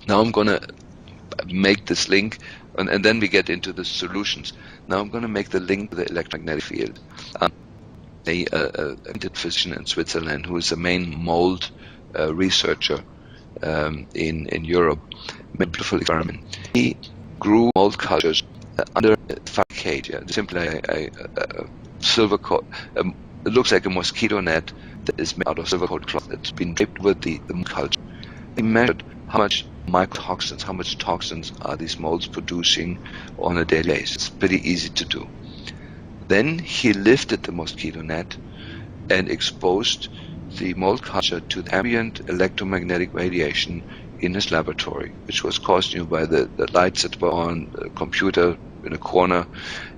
Now I'm going to make this link, and then we get into the solutions. Now I'm going to make the link to the electromagnetic field. A physician in Switzerland who is the main mold researcher in Europe made a beautiful experiment. He grew mold cultures under fabricate, simply a silver coat. It looks like a mosquito net that is made out of silver coat cloth that's been draped with the mold culture. He measured how much mycotoxins, how much toxins are these molds producing on a daily basis. It's pretty easy to do. Then he lifted the mosquito net and exposed the mold culture to the ambient electromagnetic radiation in his laboratory, which was caused by the lights that were on the computer in a corner,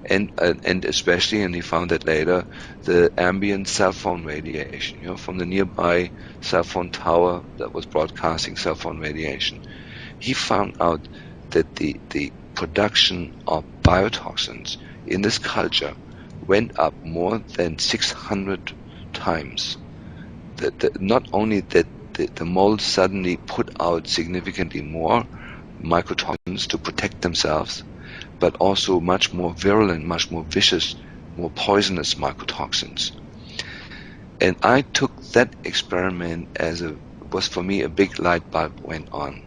and especially, and he found that later, the ambient cell phone radiation, from the nearby cell phone tower that was broadcasting cell phone radiation. He found out that the production of biotoxins in this culture went up more than 600 times. Not only that the molds suddenly put out significantly more mycotoxins to protect themselves, but also much more virulent, much more vicious, more poisonous mycotoxins. And I took that experiment was for me a big light bulb went on.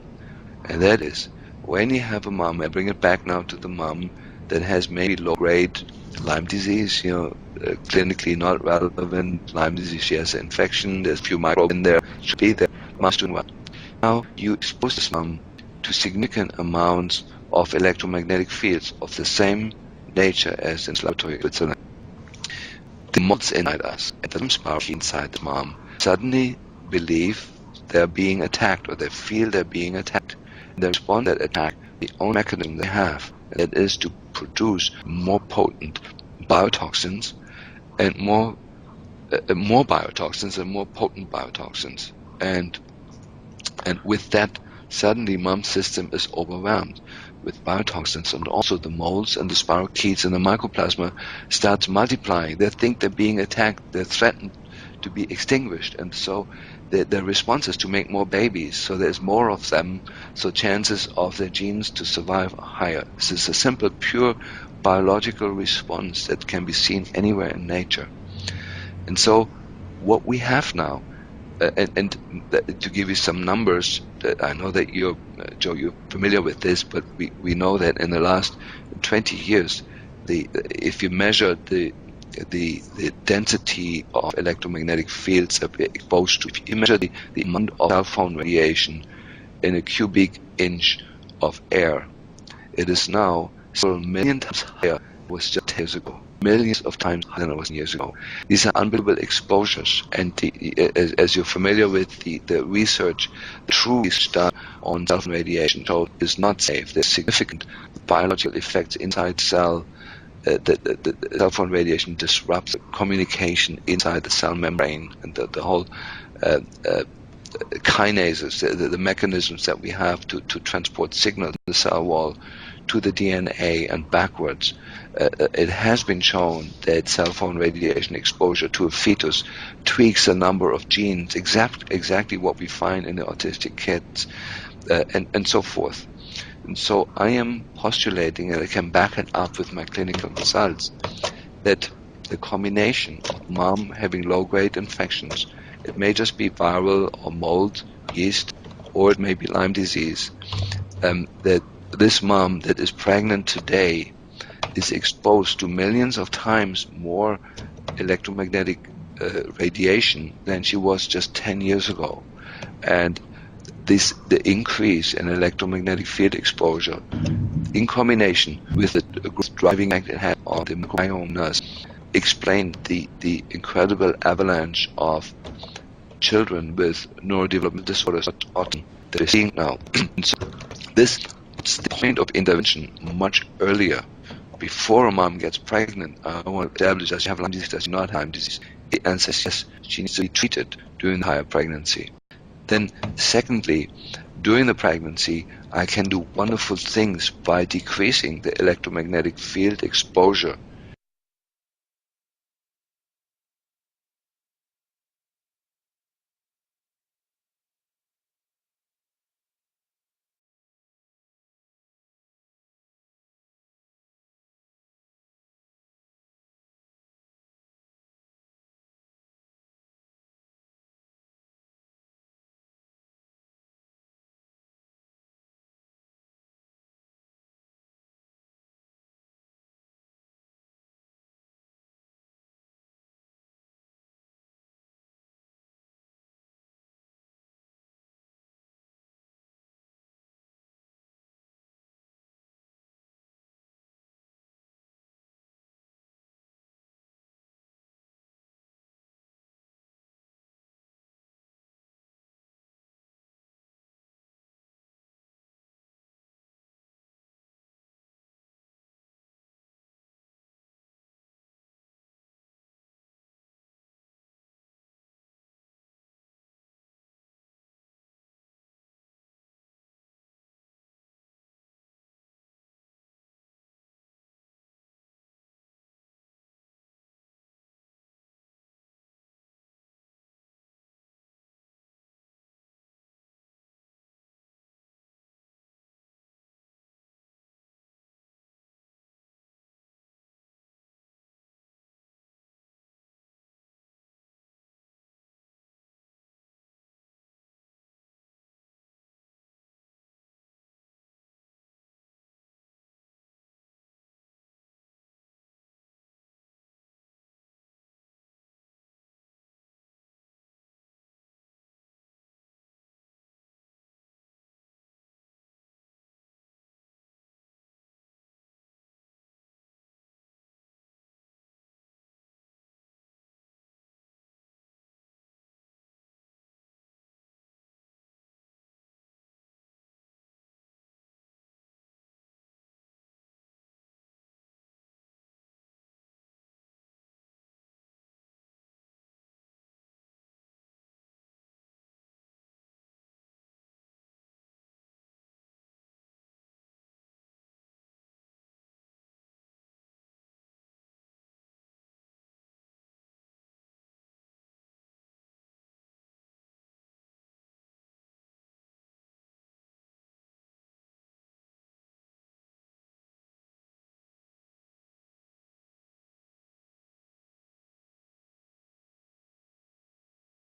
And that is, when you have a mom, I bring it back now to the mom that has maybe low-grade Lyme disease, clinically not relevant Lyme disease. She has an infection, there's a few microbes in there, should be there, mom's doing well. Now you expose this mom to significant amounts of electromagnetic fields of the same nature as in laboratory in Switzerland. The molds inside us, and the spark inside the mom, suddenly believe they're being attacked, or they feel they're being attacked. And they respond to that attack the only mechanism they have, and that is to produce more potent biotoxins and more biotoxins and more potent biotoxins. And with that, suddenly mom's system is overwhelmed with biotoxins, and also the molds and the spirochetes and the mycoplasma starts multiplying. They think they're being attacked, they're threatened to be extinguished, and so their response is to make more babies, so there's more of them, so chances of their genes to survive are higher. This is a simple, pure biological response that can be seen anywhere in nature. And so what we have now, and to give you some numbers, I know that Joe, you're familiar with this, but we know that in the last 20 years, if you measure the density of electromagnetic fields that we're exposed to, if you measure the amount of cell phone radiation in a cubic inch of air, it is now several million times higher than it was just years ago. Millions of times higher than it was years ago. These are unbelievable exposures, and as you're familiar with the research, the true research done on cell phone radiation shows is not safe. There's significant biological effects inside the cell. The cell phone radiation disrupts the communication inside the cell membrane, and the whole kinases, the mechanisms that we have to transport signals in the cell wall to the DNA and backwards. It has been shown that cell phone radiation exposure to a fetus tweaks a number of genes, exactly what we find in the autistic kids, and so forth. And so I am postulating, and I can back it up with my clinical results, that the combination of mom having low-grade infections, it may just be viral or mold, yeast, or it may be Lyme disease, that this mom that is pregnant today is exposed to millions of times more electromagnetic radiation than she was just 10 years ago. And the increase in electromagnetic field exposure in combination with the driving act it had on the microbiome nurse explained the incredible avalanche of children with neurodevelopmental disorders that we're seeing now. So this is the point of intervention much earlier, before a mom gets pregnant. I want to establish, does she have Lyme disease, does she not have Lyme disease? The answer is yes, she needs to be treated during the entire pregnancy. Then secondly, during the pregnancy, I can do wonderful things by decreasing the electromagnetic field exposure